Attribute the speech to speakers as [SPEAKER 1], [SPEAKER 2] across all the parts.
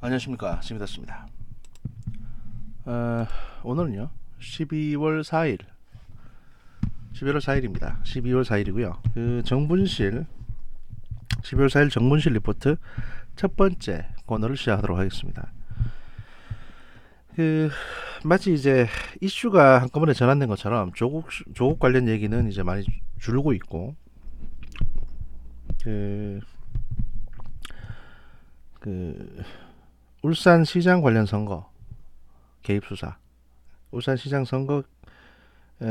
[SPEAKER 1] 안녕하십니까, 심이다습니다. 오늘은요 12월 4일입니다. 12월 4일이고요. 그 정분실 12월 4일 정분실 리포트 첫 번째 코너를 시작하도록 하겠습니다. 그 마치 이제 이슈가 한꺼번에 전환된 것처럼 조국 관련 얘기는 이제 많이 줄고 있고, 그, 그 울산시장 관련 선거 개입 수사, 울산시장 선거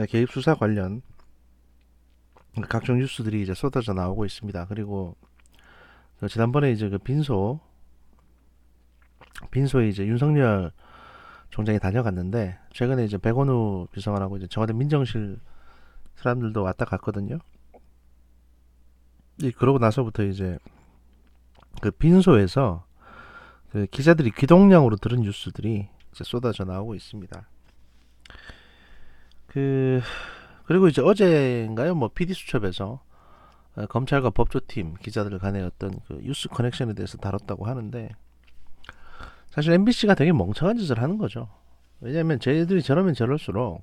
[SPEAKER 1] 개입 수사 관련 각종 뉴스들이 이제 쏟아져 나오고 있습니다. 그리고 지난번에 이제 그 빈소에 이제 윤석열 총장이 다녀갔는데, 최근에 이제 백원우 비서관하고 이제 청와대 민정실 사람들도 왔다 갔거든요. 그러고 나서부터 이제 그 빈소에서 그 기자들이 귀동냥으로 들은 뉴스들이 이제 쏟아져 나오고 있습니다. 그리고 이제 어제인가요? 뭐 PD 수첩에서 검찰과 법조팀 기자들 간의 어떤 그 뉴스 커넥션에 대해서 다뤘다고 하는데, 사실 MBC가 되게 멍청한 짓을 하는 거죠. 왜냐하면 쟤들이 저러면 저럴수록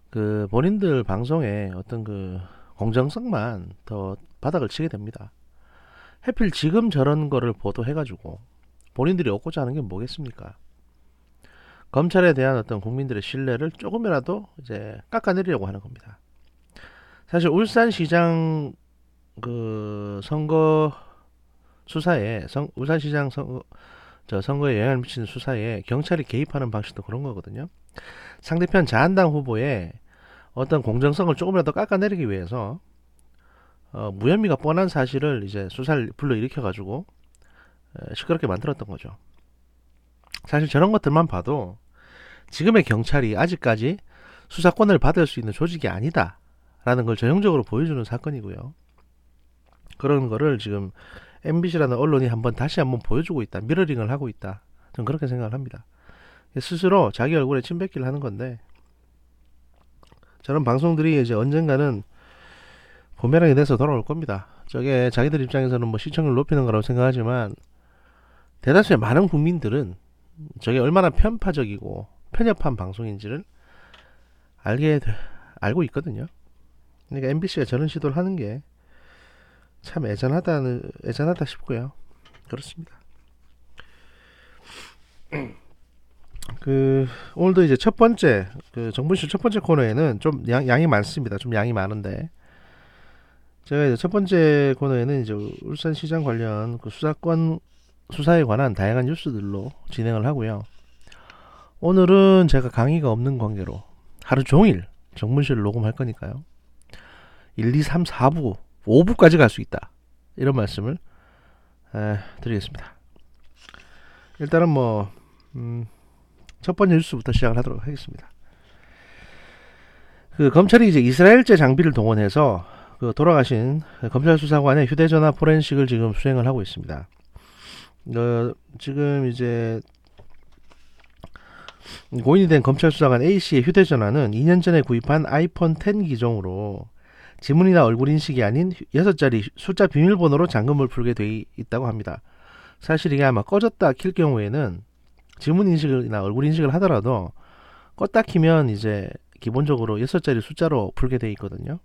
[SPEAKER 1] 그 본인들 방송의 어떤 그 공정성만 더 바닥을 치게 됩니다. 하필 지금 저런 거를 보도해가지고 본인들이 얻고자 하는 게 뭐겠습니까? 검찰에 대한 어떤 국민들의 신뢰를 조금이라도 이제 깎아내리려고 하는 겁니다. 사실 울산시장 그 선거 수사에 울산시장 선거에 영향을 미치는 수사에 경찰이 개입하는 방식도 그런 거거든요. 상대편 자한당 후보의 어떤 공정성을 조금이라도 깎아내리기 위해서 무혐의가 뻔한 사실을 이제 수사를 불러일으켜 가지고 시끄럽게 만들었던 거죠. 사실 저런 것들만 봐도 지금의 경찰이 아직까지 수사권을 받을 수 있는 조직이 아니다라는 걸 전형적으로 보여주는 사건이고요. 그런 거를 지금 MBC라는 언론이 다시 한번 보여주고 있다, 미러링을 하고 있다, 저는 그렇게 생각을 합니다. 스스로 자기 얼굴에 침 뱉기를 하는 건데, 저런 방송들이 이제 언젠가는 부메랑이 돼서 돌아올 겁니다. 저게 자기들 입장에서는 뭐 시청률 높이는 거라고 생각하지만, 대다수의 많은 국민들은 저게 얼마나 편파적이고 편협한 방송인지를 알고 있거든요. 그러니까 MBC가 저런 시도를 하는 게 참 애잔하다 싶고요. 그렇습니다. 오늘도 이제 첫 번째 정분실 첫 번째 코너에는 좀 양이 많습니다. 좀 양이 많은데, 제가 이제 첫 번째 코너에는 이제 울산시장 관련 그 수사에 관한 다양한 뉴스들로 진행을 하고요. 오늘은 제가 강의가 없는 관계로 하루 종일 정문실을 녹음할 거니까요. 1, 2, 3, 4부, 5부까지 갈 수 있다, 이런 말씀을 드리겠습니다. 일단은 첫 번째 뉴스부터 시작을 하도록 하겠습니다. 검찰이 이제 이스라엘제 장비를 동원해서 돌아가신 검찰 수사관의 휴대전화 포렌식을 지금 수행을 하고 있습니다. 지금 이제 고인이 된 검찰 수사관 A씨의 휴대전화는 2년 전에 구입한 아이폰 10 기종으로 지문이나 얼굴 인식이 아닌 6자리 숫자 비밀번호로 잠금을 풀게 돼 있다고 합니다. 사실 이게 아마 꺼졌다 킬 경우에는 지문 인식이나 얼굴 인식을 하더라도 껐다 키면 이제 기본적으로 6자리 숫자로 풀게 돼 있거든요.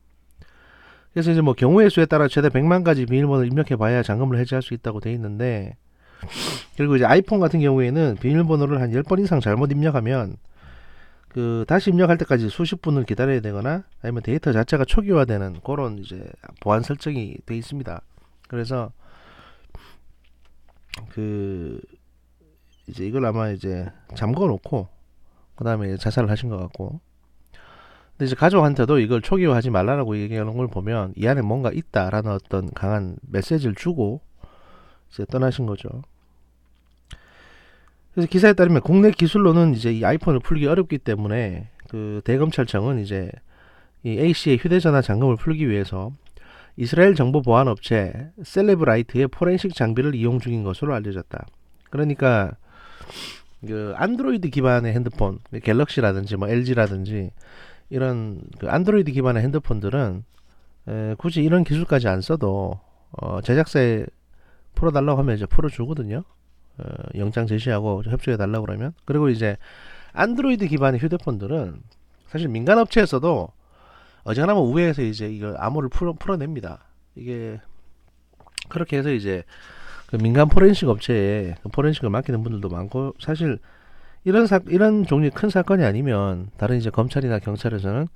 [SPEAKER 1] 그래서 이제 뭐 경우의 수에 따라 최대 100만 가지 비밀번호를 입력해 봐야 잠금을 해제할 수 있다고 돼 있는데, 그리고 이제 아이폰 같은 경우에는 비밀번호를 한 10번 이상 잘못 입력하면 다시 입력할 때까지 수십 분을 기다려야 되거나 아니면 데이터 자체가 초기화되는 그런 이제 보안 설정이 돼 있습니다. 그래서 이제 이걸 아마 이제 잠궈 놓고 그 다음에 자살을 하신 것 같고, 근데 이제 가족한테도 이걸 초기화하지 말라고 얘기하는 걸 보면 이 안에 뭔가 있다라는 어떤 강한 메시지를 주고 이제 떠나신 거죠. 그래서 기사에 따르면 국내 기술로는 이제 이 아이폰을 풀기 어렵기 때문에 대검찰청은 이제 이 A씨의 휴대전화 잠금을 풀기 위해서 이스라엘 정보 보안 업체 셀레브라이트의 포렌식 장비를 이용 중인 것으로 알려졌다. 그러니까 안드로이드 기반의 핸드폰, 갤럭시라든지 뭐 LG라든지 이런 안드로이드 기반의 핸드폰들은 굳이 이런 기술까지 안 써도 제작사에 풀어달라고 하면 이제 풀어주거든요. 영장 제시하고 협조해 달라고 그러면. 그리고 이제 안드로이드 기반의 휴대폰들은 사실 민간 업체에서도 어지간하면 우회해서 이제 이걸 암호를 풀어냅니다. 이게 그렇게 해서 이제 그 민간 포렌식 업체에 포렌식을 맡기는 분들도 많고, 사실 이런 종류의 큰 사건이 아니면 다른 이제 검찰이나 경찰에서는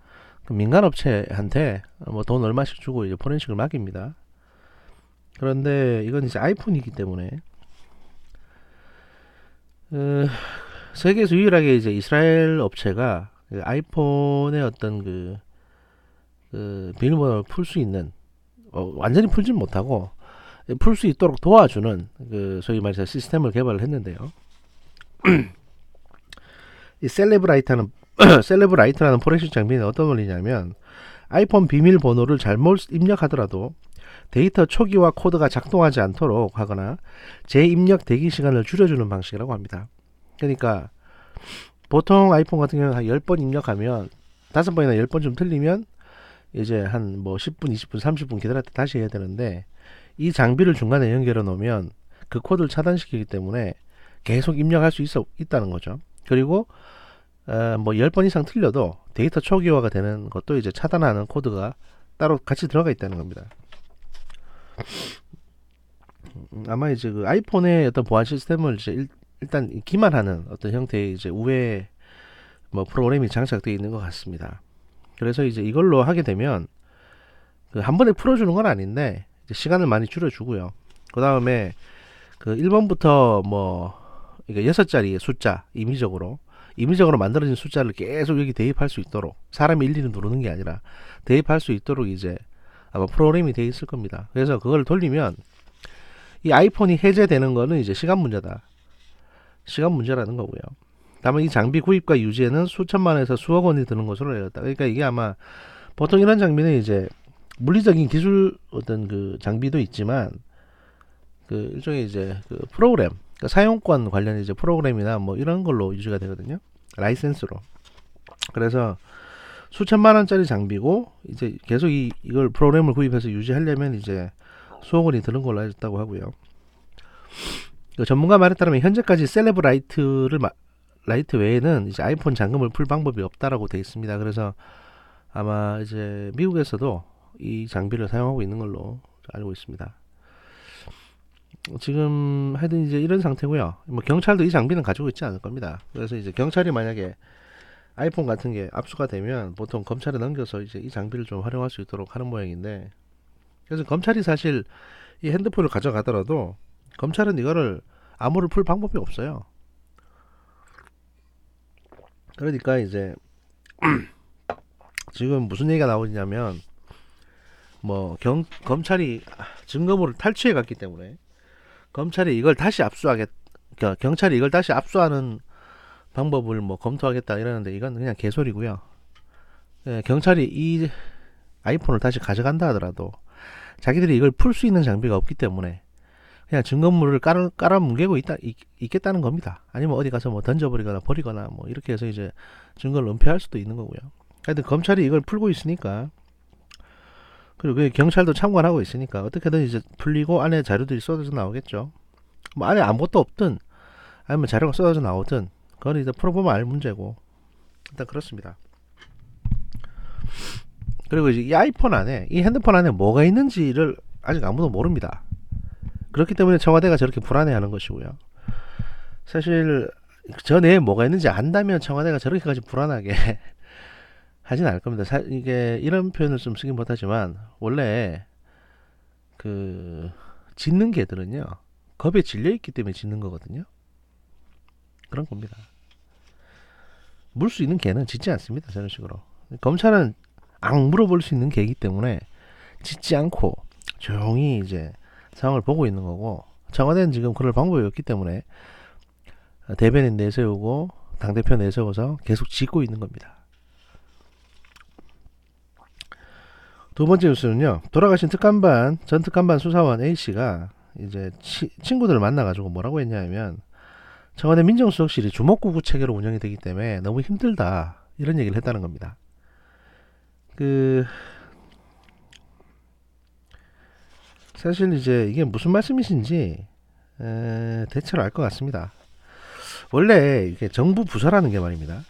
[SPEAKER 1] 그 민간 업체한테 뭐 돈 얼마씩 주고 이제 포렌식을 맡깁니다. 그런데 이건 이제 아이폰이기 때문에 어, 세계에서 유일하게 이제 이스라엘 업체가 그 아이폰의 어떤 그 비밀번호를 풀 수 있는, 완전히 풀진 못하고 풀 수 있도록 도와주는 그 소위 말해서 시스템을 개발을 했는데요. 이 셀레브라이트라는 셀레브라이트라는 포렌식 장비는 어떤 원리냐면, 아이폰 비밀번호를 잘못 입력하더라도 데이터 초기화 코드가 작동하지 않도록 하거나 재입력 대기 시간을 줄여주는 방식이라고 합니다. 그러니까 보통 아이폰 같은 경우는 한 10번 입력하면 5번이나 10번쯤 틀리면 이제 한 뭐 10분, 20분, 30분 기다렸다 다시 해야 되는데, 이 장비를 중간에 연결해 놓으면 그 코드를 차단시키기 때문에 계속 입력할 수 있다는 거죠. 그리고 뭐 10번 이상 틀려도 데이터 초기화가 되는 것도 이제 차단하는 코드가 따로 같이 들어가 있다는 겁니다. 아마 이제 그 아이폰의 어떤 보안 시스템을 이제 일단 기만하는 어떤 형태의 이제 우회 뭐 프로그램이 장착되어 있는 것 같습니다. 그래서 이제 이걸로 하게 되면 그 한 번에 풀어주는 건 아닌데 이제 시간을 많이 줄여주고요. 그 다음에 그 1번부터 뭐 이게 6자리 숫자 임의적으로 만들어진 숫자를 계속 여기 대입할 수 있도록, 사람이 일일이 누르는 게 아니라 대입할 수 있도록 이제 아마 프로그램이 되어 있을 겁니다. 그래서 그걸 돌리면 이 아이폰이 해제되는 거는 이제 시간 문제라는 거고요. 다만 이 장비 구입과 유지에는 수천만에서 수억 원이 드는 것으로 알렸다. 그러니까 이게 아마 보통 이런 장비는 이제 물리적인 기술 어떤 그 장비도 있지만 그 일종의 이제 그 프로그램, 그러니까 사용권 관련 이제 프로그램이나 뭐 이런 걸로 유지가 되거든요. 라이센스로. 그래서 수천만 원짜리 장비고 이제 계속 이걸 프로그램을 구입해서 유지하려면 이제 수억 원이 드는 걸로 알렸다고 하고요. 그 전문가 말에 따르면 현재까지 라이트 외에는 이제 아이폰 잠금을 풀 방법이 없다라고 되어 있습니다. 그래서 아마 이제 미국에서도 이 장비를 사용하고 있는 걸로 알고 있습니다. 지금 하여튼 이제 이런 상태고요. 뭐 경찰도 이 장비는 가지고 있지 않을 겁니다. 그래서 이제 경찰이 만약에 아이폰 같은 게 압수가 되면 보통 검찰에 넘겨서 이제 이 장비를 좀 활용할 수 있도록 하는 모양인데, 그래서 검찰이 사실 이 핸드폰을 가져가더라도 검찰은 이거를 암호를 풀 방법이 없어요. 그러니까 이제 지금 무슨 얘기가 나오냐면, 뭐 검찰이 증거물을 탈취해 갔기 때문에 검찰이 이걸 다시 그러니까 경찰이 이걸 다시 압수하는 방법을 뭐 검토하겠다 이러는데, 이건 그냥 개소리고요. 경찰이 이 아이폰을 다시 가져간다 하더라도 자기들이 이걸 풀 수 있는 장비가 없기 때문에 그냥 증거물을 깔아 뭉개고 있겠다는 겁니다. 아니면 어디 가서 뭐 던져버리거나 버리거나 뭐 이렇게 해서 이제 증거를 은폐할 수도 있는 거고요. 하여튼 검찰이 이걸 풀고 있으니까, 그리고 경찰도 참관하고 있으니까 어떻게든 이제 풀리고 안에 자료들이 쏟아져 나오겠죠. 뭐 안에 아무것도 없든 아니면 자료가 쏟아져 나오든 그건 이제 풀어보면 알 문제고, 일단 그렇습니다. 그리고 이제 이 아이폰 안에, 이 핸드폰 안에 뭐가 있는지를 아직 아무도 모릅니다. 그렇기 때문에 청와대가 저렇게 불안해하는 것이고요. 사실 저 내에 뭐가 있는지 안다면 청와대가 저렇게까지 불안하게 하진 않을 겁니다. 이게 이런 표현을 좀 쓰긴 못하지만 원래 그 짖는 개들은요 겁에 질려 있기 때문에 짖는 거거든요. 그런 겁니다. 물 수 있는 개는 짖지 않습니다. 저런 식으로. 검찰은 앙 물어볼 수 있는 개이기 때문에 짖지 않고 조용히 이제 상황을 보고 있는 거고, 청와대는 지금 그럴 방법이 없기 때문에 대변인 내세우고 당대표 내세워서 계속 짖고 있는 겁니다. 두 번째 뉴스는요, 돌아가신 전 특감반 수사원 A씨가 이제 친구들을 만나가지고 뭐라고 했냐면, 청와대 민정수석실이 주먹구구 체계로 운영이 되기 때문에 너무 힘들다 이런 얘기를 했다는 겁니다. 사실 이제 이게 무슨 말씀이신지 대체로 알 것 같습니다. 원래 이게 정부 부서라는 게 말입니다.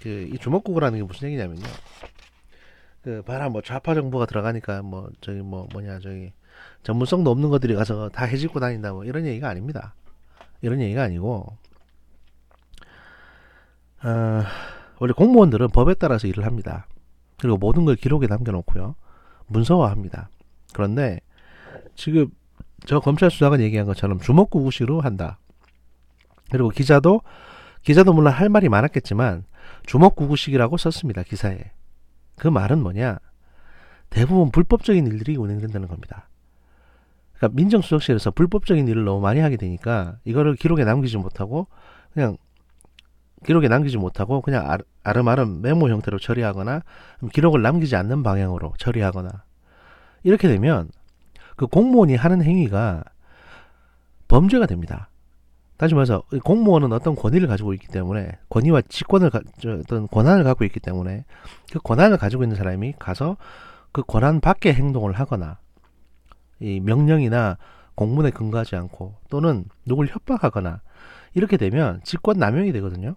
[SPEAKER 1] 이 주먹구구라는 게 무슨 얘기냐면요. 봐라 뭐 좌파 정부가 들어가니까 뭐 저기 뭐 뭐냐 저기 전문성도 없는 것들이 가서 다 해집고 다닌다 뭐 이런 얘기가 아닙니다. 이런 얘기가 아니고 어, 원래 공무원들은 법에 따라서 일을 합니다. 그리고 모든 걸 기록에 남겨놓고요. 문서화합니다. 그런데 지금 저 검찰 수사관 얘기한 것처럼 주먹구구식으로 한다. 그리고 기자도 물론 할 말이 많았겠지만 주먹구구식이라고 썼습니다. 기사에. 그 말은 뭐냐? 대부분 불법적인 일들이 운행된다는 겁니다. 그러니까 민정수석실에서 불법적인 일을 너무 많이 하게 되니까 이거를 기록에 남기지 못하고 그냥 아름아름 메모 형태로 처리하거나 기록을 남기지 않는 방향으로 처리하거나 이렇게 되면 그 공무원이 하는 행위가 범죄가 됩니다. 다시 말해서 공무원은 어떤 권위를 가지고 있기 때문에 권위와 어떤 권한을 갖고 있기 때문에 그 권한을 가지고 있는 사람이 가서 그 권한 밖의 행동을 하거나 이 명령이나 공문에 근거하지 않고 또는 누굴 협박하거나 이렇게 되면 직권 남용이 되거든요.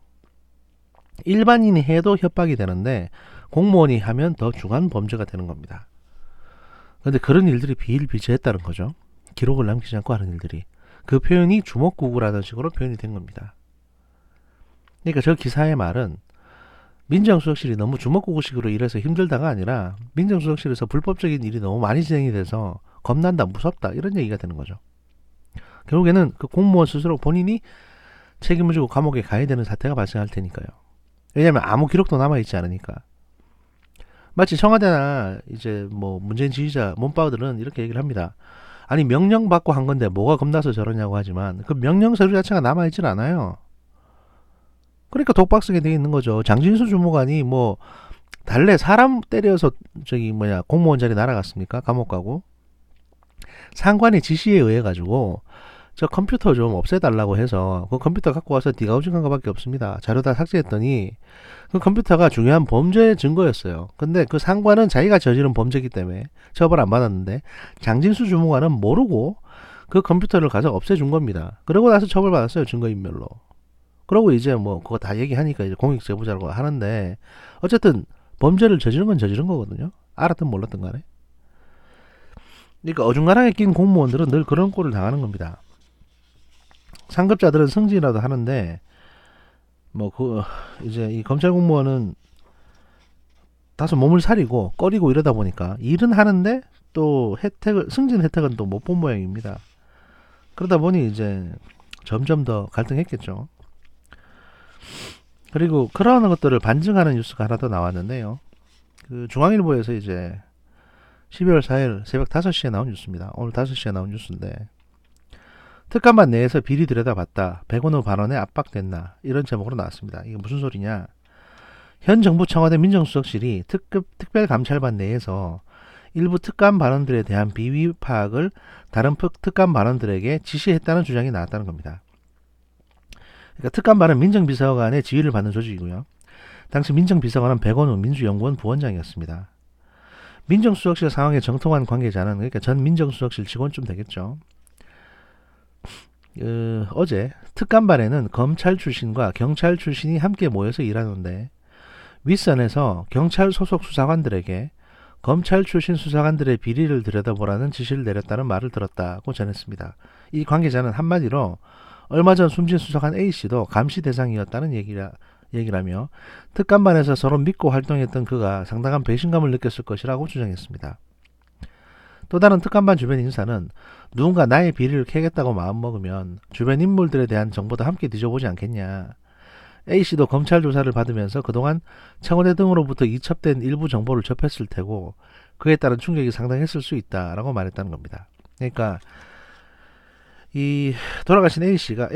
[SPEAKER 1] 일반인이 해도 협박이 되는데 공무원이 하면 더 중한 범죄가 되는 겁니다. 그런데 그런 일들이 비일비재했다는 거죠. 기록을 남기지 않고 하는 일들이. 그 표현이 주먹구구라는 식으로 표현이 된 겁니다. 그러니까 저 기사의 말은 민정수석실이 너무 주먹구구식으로 일해서 힘들다가 아니라 민정수석실에서 불법적인 일이 너무 많이 진행이 돼서 겁난다, 무섭다 이런 얘기가 되는 거죠. 결국에는 그 공무원 스스로 본인이 책임을 지고 감옥에 가야 되는 사태가 발생할 테니까요. 왜냐하면 아무 기록도 남아있지 않으니까. 마치 청와대나 이제 뭐 문재인 지지자 몸빠들은 이렇게 얘기를 합니다. 아니 명령 받고 한 건데 뭐가 겁나서 저러냐고 하지만 그 명령 서류 자체가 남아있질 않아요. 그러니까 독박스게 돼 있는 거죠. 장진수 주무관이 뭐 달래 사람 때려서 공무원 자리 날아갔습니까? 감옥 가고 상관의 지시에 의해 가지고 저 컴퓨터 좀 없애달라고 해서 그 컴퓨터 갖고 와서 디가우징한 것밖에 없습니다. 자료 다 삭제했더니 그 컴퓨터가 중요한 범죄 증거였어요. 근데 그 상관은 자기가 저지른 범죄이기 때문에 처벌 안 받았는데 장진수 주무관은 모르고 그 컴퓨터를 가서 없애준 겁니다. 그러고 나서 처벌받았어요. 증거인멸로. 그러고 이제 뭐 그거 다 얘기하니까 이제 공익제보자라고 하는데 어쨌든 범죄를 저지른 건 저지른 거거든요. 알았든 몰랐든 간에. 그러니까 어중간하게 낀 공무원들은 늘 그런 꼴을 당하는 겁니다. 상급자들은 승진이라도 하는데 이제 이 검찰 공무원은 다소 몸을 사리고 꺼리고 이러다 보니까 일은 하는데 또 승진 혜택은 또 못 본 모양입니다. 그러다 보니 이제 점점 더 갈등했겠죠. 그리고 그러한 것들을 반증하는 뉴스가 하나 더 나왔는데요. 그 중앙일보에서 이제 12월 4일 새벽 5시에 나온 뉴스입니다. 오늘 5시에 나온 뉴스인데 특감반 내에서 비리 들여다봤다. 백운호 발언에 압박됐나. 이런 제목으로 나왔습니다. 이게 무슨 소리냐. 현 정부 청와대 민정수석실이 특별감찰반 내에서 일부 특감 발언들에 대한 비위 파악을 다른 특감 발언들에게 지시했다는 주장이 나왔다는 겁니다. 그러니까 특감반은 민정비서관의 지휘를 받는 조직이고요. 당시 민정비서관은 백원우 민주연구원 부원장이었습니다. 민정수석실 상황에 정통한 관계자는 그러니까 전 민정수석실 직원쯤 되겠죠. 어제 특감반에는 검찰 출신과 경찰 출신이 함께 모여서 일하는데 윗선에서 경찰 소속 수사관들에게 검찰 출신 수사관들의 비리를 들여다보라는 지시를 내렸다는 말을 들었다고 전했습니다. 이 관계자는 한마디로 얼마 전 숨진 수사관 A씨도 감시 대상이었다는 얘기라며 특감반에서 서로 믿고 활동했던 그가 상당한 배신감을 느꼈을 것이라고 주장했습니다. 또 다른 특감반 주변 인사는 누군가 나의 비리를 캐겠다고 마음먹으면 주변 인물들에 대한 정보도 함께 뒤져보지 않겠냐. A씨도 검찰 조사를 받으면서 그동안 청와대 등으로부터 이첩된 일부 정보를 접했을 테고 그에 따른 충격이 상당했을 수 있다라고 말했다는 겁니다. 그러니까 이 돌아가신 A씨가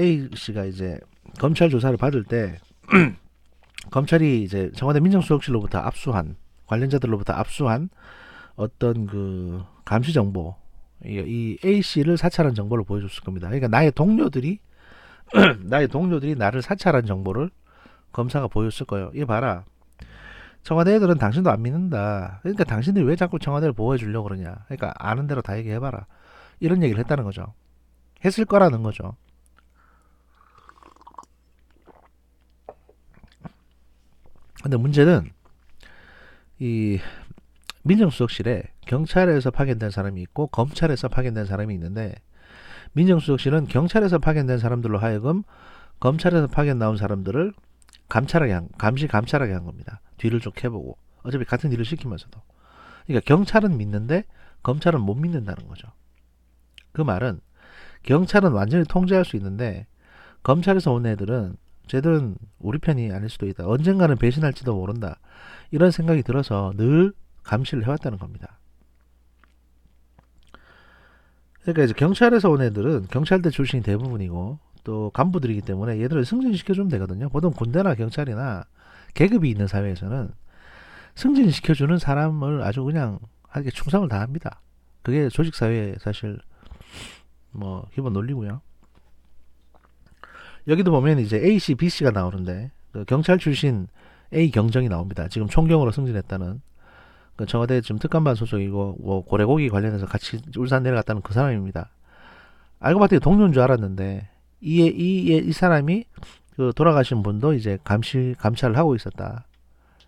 [SPEAKER 1] 이제 검찰 조사를 받을 때 검찰이 이제 청와대 민정수석실로부터 관련자들로부터 압수한 어떤 그 감시 정보, 이 A씨를 사찰한 정보를 보여줬을 겁니다. 그러니까 나의 동료들이 나를 사찰한 정보를 검사가 보여줬을 거예요. 이거 봐라. 청와대 애들은 당신도 안 믿는다. 그러니까 당신들이 왜 자꾸 청와대를 보호해 주려고 그러냐. 그러니까 아는 대로 다 얘기해봐라. 이런 얘기를 했다는 거죠. 했을 거라는 거죠. 근데 문제는 이 민정수석실에 경찰에서 파견된 사람이 있고 검찰에서 파견된 사람이 있는데, 민정수석실은 경찰에서 파견된 사람들로 하여금 검찰에서 파견 나온 사람들을 감시 감찰하게 한 겁니다. 뒤를 좀 캐보고, 어차피 같은 일을 시키면서도. 그러니까 경찰은 믿는데 검찰은 못 믿는다는 거죠. 그 말은 경찰은 완전히 통제할 수 있는데 검찰에서 온 애들은 쟤들은 우리 편이 아닐 수도 있다. 언젠가는 배신할지도 모른다. 이런 생각이 들어서 늘 감시를 해왔다는 겁니다. 그러니까 이제 경찰에서 온 애들은 경찰대 출신이 대부분이고 또 간부들이기 때문에 얘들을 승진시켜주면 되거든요. 보통 군대나 경찰이나 계급이 있는 사회에서는 승진시켜주는 사람을 아주 그냥 하게 충성을 다합니다. 그게 조직사회의 사실 뭐 기본 논리고요. 여기도 보면 이제 A씨, B씨가 나오는데 그 경찰 출신 A 경정이 나옵니다. 지금 총경으로 승진했다는, 그 청와대 지금 특감반 소속이고 뭐 고래고기 관련해서 같이 울산 내려갔다는 그 사람입니다. 알고 봤더니 동료인 줄 알았는데 이 사람이 그 돌아가신 분도 이제 감찰을 하고 있었다.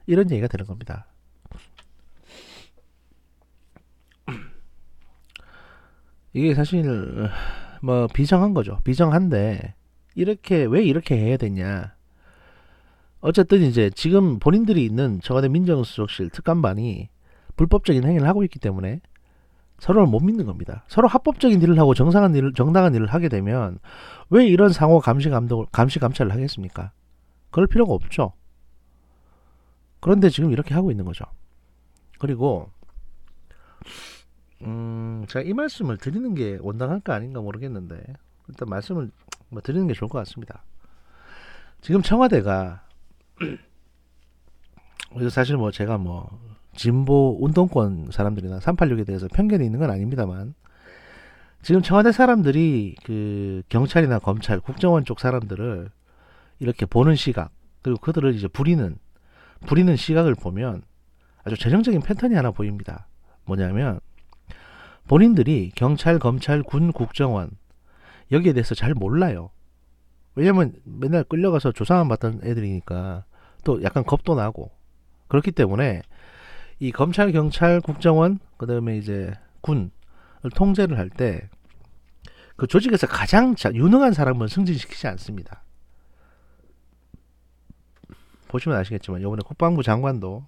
[SPEAKER 1] 이런 얘기가 되는 겁니다. 이게 사실 뭐 비정한 거죠. 비정한데 왜 이렇게 해야 되냐. 어쨌든 이제 지금 본인들이 있는 청와대 민정수석실 특감반이 불법적인 행위를 하고 있기 때문에 서로를 못 믿는 겁니다. 서로 합법적인 일을 하고 정당한 일을 하게 되면 왜 이런 상호 감시 감찰을 하겠습니까? 그럴 필요가 없죠. 그런데 지금 이렇게 하고 있는 거죠. 그리고 제가 이 말씀을 드리는 게 온당할까 아닌가 모르겠는데 일단 말씀을 드리는 게 좋을 것 같습니다. 지금 청와대가 사실 뭐 제가 뭐 진보 운동권 사람들이나 386에 대해서 편견이 있는 건 아닙니다만, 지금 청와대 사람들이 그 경찰이나 검찰, 국정원 쪽 사람들을 이렇게 보는 시각, 그리고 그들을 이제 부리는 시각을 보면 아주 전형적인 패턴이 하나 보입니다. 뭐냐면 본인들이 경찰, 검찰, 군, 국정원 여기에 대해서 잘 몰라요. 왜냐면 맨날 끌려가서 조사만 받던 애들이니까 또 약간 겁도 나고, 그렇기 때문에 이 검찰, 경찰, 국정원, 그 다음에 이제 군을 통제를 할 때 그 조직에서 가장 유능한 사람은 승진시키지 않습니다. 보시면 아시겠지만 이번에 국방부 장관도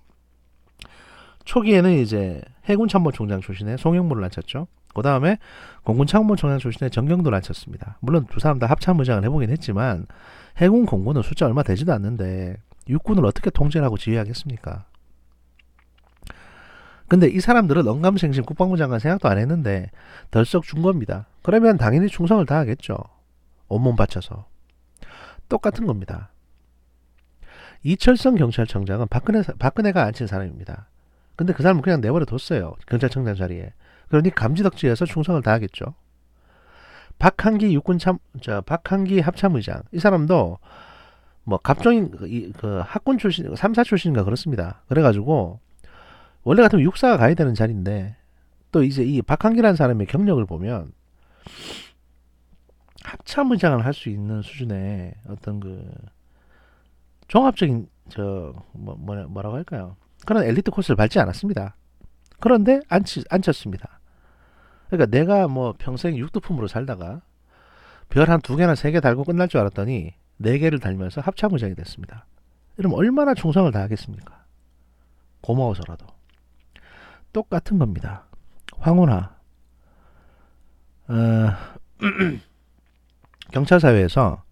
[SPEAKER 1] 초기에는 이제 해군참모총장 출신의 송영무를 앉혔죠. 그 다음에 공군참모총장 출신의 정경도를 앉혔습니다. 물론 두 사람 다 합참의장을 해보긴 했지만 해군 공군은 숫자 얼마 되지도 않는데 육군을 어떻게 통제를 하고 지휘하겠습니까? 근데 이 사람들은 언감생심 국방부 장관 생각도 안 했는데 덜썩 준 겁니다. 그러면 당연히 충성을 다하겠죠. 온몸 바쳐서. 똑같은 겁니다. 이철성 경찰청장은 박근혜가 앉힌 사람입니다. 근데 그 사람은 그냥 내버려 뒀어요. 경찰청장 자리에. 그러니 감지덕지에서 충성을 다하겠죠. 박한기 합참의장, 이 사람도 뭐 갑종인 그 학군 출신, 3사 출신인가 그렇습니다. 그래가지고 원래 같으면 육사가 가야 되는 자리인데 또 이제 이 박한기라는 사람의 경력을 보면 합참의장을 할 수 있는 수준의 어떤 그 종합적인 뭐라고 할까요? 그런 엘리트 코스를 밟지 않았습니다. 그런데 앉혔습니다. 그러니까 내가 뭐 평생 육두품으로 살다가 별 한 2개나 3개 달고 끝날 줄 알았더니 4개를 달면서 합참의장이 됐습니다. 이러면 얼마나 충성을 다하겠습니까? 고마워서라도. 똑같은 겁니다. 황운하 경찰 사회에서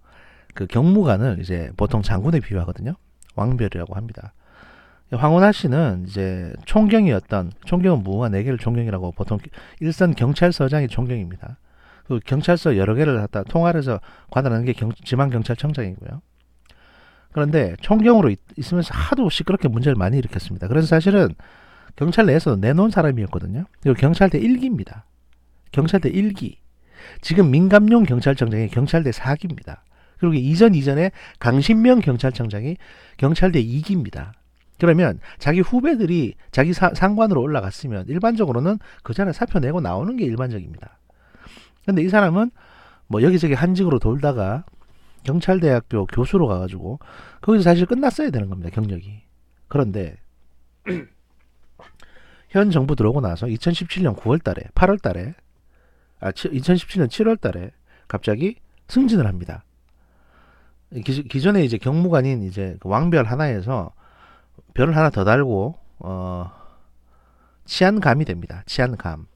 [SPEAKER 1] 그 경무관을 이제 보통 장군에 비유하거든요. 왕별이라고 합니다. 황운하 씨는 이제 총경은 무궁화 4개를 총경이라고, 보통 일선 경찰서장이 총경입니다. 그 경찰서 여러 개를 갖다 통할해서 관할하는 게 지방경찰청장이고요. 그런데 총경으로 있으면서 하도 시끄럽게 문제를 많이 일으켰습니다. 그래서 사실은 경찰 내에서 내놓은 사람이었거든요. 그리고 경찰대 1기입니다. 경찰대 1기. 지금 민감용 경찰청장이 경찰대 4기입니다. 그리고 이전에 강신명 경찰청장이 경찰대 2기입니다. 그러면 자기 후배들이 자기 상관으로 올라갔으면 일반적으로는 그 전에 사표 내고 나오는 게 일반적입니다. 근데 이 사람은 뭐 여기저기 한직으로 돌다가 경찰대학교 교수로 가가지고 거기서 사실 끝났어야 되는 겁니다. 경력이. 그런데 현 정부 들어오고 나서 2017년 9월달에 8월달에 2017년 7월달에 갑자기 승진을 합니다. 기존에 이제 경무관인 이제 그 왕별 하나에서 별을 하나 더 달고 치안감이 됩니다. 치안감.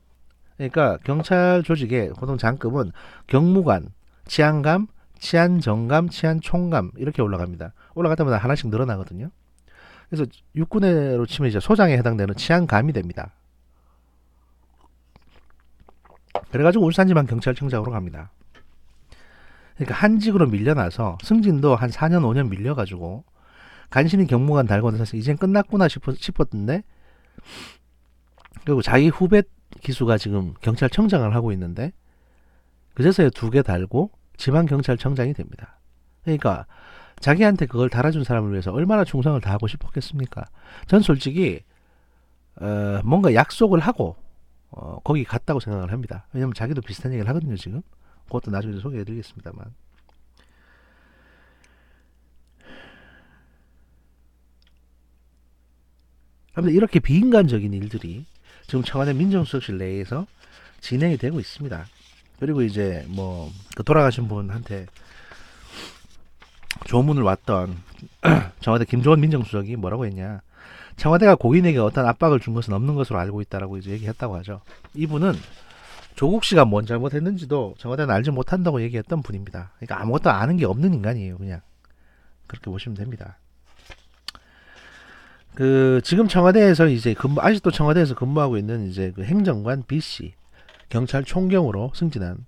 [SPEAKER 1] 그러니까 경찰 조직의 보통 장급은 경무관, 치안감, 치안정감, 치안총감 이렇게 올라갑니다. 올라갈 때마다 하나씩 늘어나거든요. 그래서 육군으로 치면 이제 소장에 해당되는 치안감이 됩니다. 그래가지고 울산지방경찰청장으로 갑니다. 그러니까 한직으로 밀려나서 승진도 한 4년 5년 밀려가지고 간신히 경무관 달고 나서 이젠 끝났구나 싶었는데 그리고 자기 후배 기수가 지금 경찰청장을 하고 있는데 그제서야 2개 달고 지방경찰청장이 됩니다. 그러니까 자기한테 그걸 달아준 사람을 위해서 얼마나 충성을 다하고 싶었겠습니까? 전 솔직히 뭔가 약속을 하고 거기 갔다고 생각을 합니다. 왜냐면 자기도 비슷한 얘기를 하거든요 지금. 그것도 나중에 소개해드리겠습니다만. 아무튼 이렇게 비인간적인 일들이 지금 청와대 민정수석실 내에서 진행이 되고 있습니다. 그리고 이제 뭐 그 돌아가신 분한테 조문을 왔던 청와대 김조원 민정수석이 뭐라고 했냐. 청와대가 고인에게 어떤 압박을 준 것은 없는 것으로 알고 있다라고 이제 얘기했다고 하죠. 이분은 조국 씨가 뭔 잘못했는지도 청와대는 알지 못한다고 얘기했던 분입니다. 그러니까 아무것도 아는 게 없는 인간이에요. 그냥 그렇게 보시면 됩니다. 그 지금 청와대에서 이제 아직도 청와대에서 근무하고 있는 이제 그 행정관 B 씨 경찰총경으로 승진한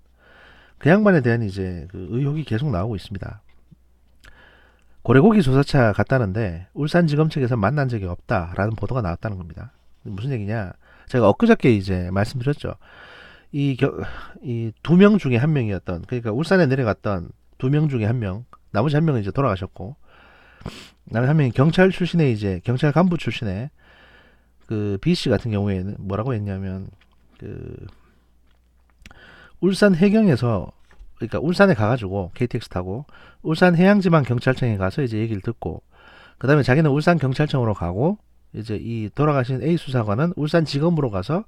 [SPEAKER 1] 그 양반에 대한 이제 그 의혹이 계속 나오고 있습니다. 고래고기 조사차 갔다는데 울산지검 측에서 만난 적이 없다라는 보도가 나왔다는 겁니다. 무슨 얘기냐? 제가 엊그저께 이제 말씀드렸죠. 이 2명 중에 한 명이었던, 그러니까 울산에 내려갔던 2명 중에 한 명, 나머지 한 명은 이제 돌아가셨고, 나머지 한 명이 경찰 출신의 이제 경찰 간부 출신의 그 B 씨 같은 경우에는 뭐라고 했냐면 그 울산 해경에서 그러니까 울산에 가가지고 KTX 타고 울산 해양지방경찰청에 가서 이제 얘기를 듣고 그 다음에 자기는 울산 경찰청으로 가고 이제 이 돌아가신 A 수사관은 울산지검으로 가서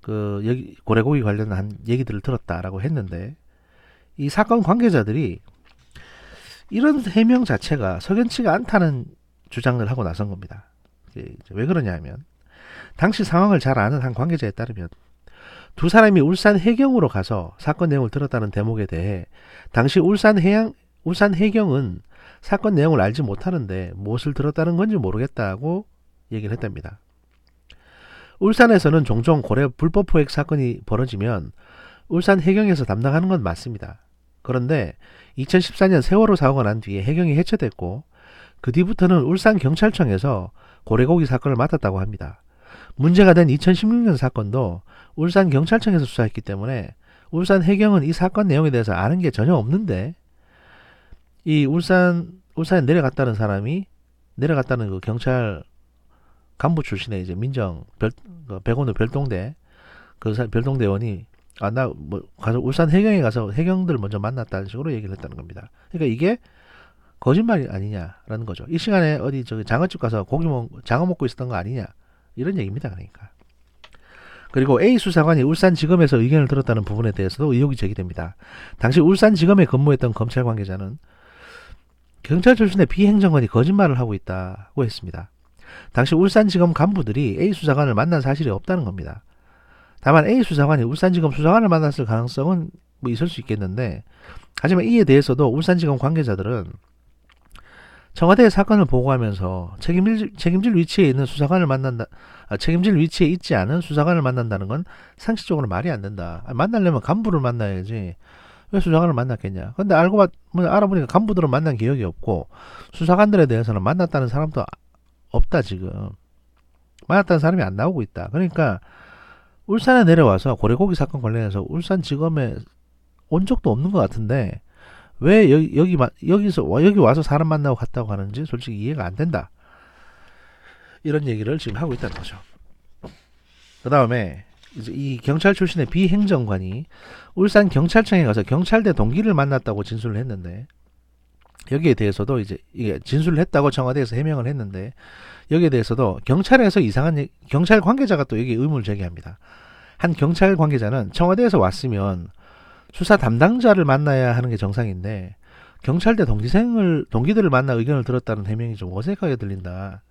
[SPEAKER 1] 그 여기 고래고기 관련한 얘기들을 들었다라고 했는데 이 사건 관계자들이 이런 해명 자체가 석연치가 않다는 주장을 하고 나선 겁니다. 왜 그러냐 하면 당시 상황을 잘 아는 한 관계자에 따르면 두 사람이 울산 해경으로 가서 사건 내용을 들었다는 대목에 대해 당시 울산 해경은 사건 내용을 알지 못하는데 무엇을 들었다는 건지 모르겠다고 얘기를 했답니다. 울산에서는 종종 고래 불법 포획 사건이 벌어지면 울산 해경에서 담당하는 건 맞습니다. 그런데 2014년 세월호 사고가 난 뒤에 해경이 해체됐고 그 뒤부터는 울산 경찰청에서 고래고기 사건을 맡았다고 합니다. 문제가 된 2016년 사건도 울산 경찰청에서 수사했기 때문에 울산 해경은 이 사건 내용에 대해서 아는 게 전혀 없는데 이 울산에 내려갔다는 사람이 내려갔다는 그 경찰 간부 출신의 이제 백원우 별동대 별동대원이 나 뭐 가서 울산 해경에 가서 해경들 먼저 만났다는 식으로 얘기를 했다는 겁니다. 그러니까 이게 거짓말이 아니냐라는 거죠. 이 시간에 어디 저기 장어집 가서 장어 먹고 있었던 거 아니냐 이런 얘기입니다. 그러니까. 그리고 A 수사관이 울산지검에서 의견을 들었다는 부분에 대해서도 의혹이 제기됩니다. 당시 울산지검에 근무했던 검찰 관계자는 경찰 출신의 비행정관이 거짓말을 하고 있다고 했습니다. 당시 울산지검 간부들이 A 수사관을 만난 사실이 없다는 겁니다. 다만 A 수사관이 울산지검 수사관을 만났을 가능성은 뭐 있을 수 있겠는데 하지만 이에 대해서도 울산지검 관계자들은 청와대에 사건을 보고하면서 책임질 위치에 있는 수사관을 만난다. 책임질 위치에 있지 않은 수사관을 만난다는 건 상식적으로 말이 안 된다. 만나려면 간부를 만나야지 왜 수사관을 만났겠냐. 근데 알아보니까 간부들은 만난 기억이 없고 수사관들에 대해서는 만났다는 사람도 없다. 지금 만났다는 사람이 안 나오고 있다. 그러니까 울산에 내려와서 고래고기 사건 관련해서 울산지검에 온 적도 없는 것 같은데 왜 여기 와서 사람 만나고 갔다고 하는지 솔직히 이해가 안 된다. 이런 얘기를 지금 하고 있다는 거죠. 그 다음에 이제 이 경찰 출신의 비행정관이 울산 경찰청에 가서 경찰대 동기를 만났다고 진술을 했는데, 여기에 대해서도 이제 이게 진술을 했다고 청와대에서 해명을 했는데, 여기에 대해서도 경찰에서 경찰 관계자가 또 여기 의문을 제기합니다. 한 경찰 관계자는 청와대에서 왔으면 수사 담당자를 만나야 하는 게 정상인데 경찰대 동기들을 만나 의견을 들었다는 해명이 좀 어색하게 들린다.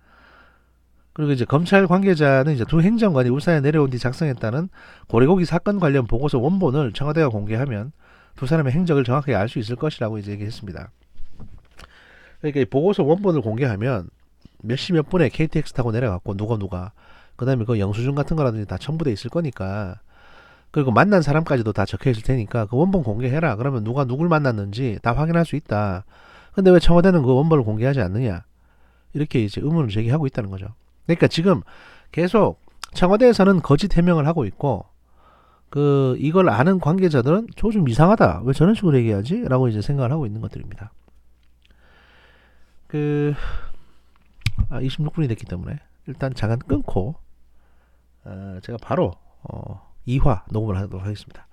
[SPEAKER 1] 그리고 이제 검찰 관계자는 이제 두 행정관이 울산에 내려온 뒤 작성했다는 고래고기 사건 관련 보고서 원본을 청와대가 공개하면 두 사람의 행적을 정확하게 알 수 있을 것이라고 이제 얘기했습니다. 그러니까 이 보고서 원본을 공개하면 몇 시 몇 분에 KTX 타고 내려갔고 누가 그다음에 그 영수증 같은 거라든지 다 첨부돼 있을 거니까, 그리고 만난 사람까지도 다 적혀 있을 테니까 그 원본 공개해라. 그러면 누가 누굴 만났는지 다 확인할 수 있다. 근데 왜 청와대는 그 원본을 공개하지 않느냐? 이렇게 이제 의문을 제기하고 있다는 거죠. 그러니까 지금 계속 청와대에서는 거짓 해명을 하고 있고, 이걸 아는 관계자들은 저 좀 이상하다. 왜 저런 식으로 얘기하지? 라고 이제 생각을 하고 있는 것들입니다. 26분이 됐기 때문에 일단 잠깐 끊고 제가 바로 2화 녹음을 하도록 하겠습니다.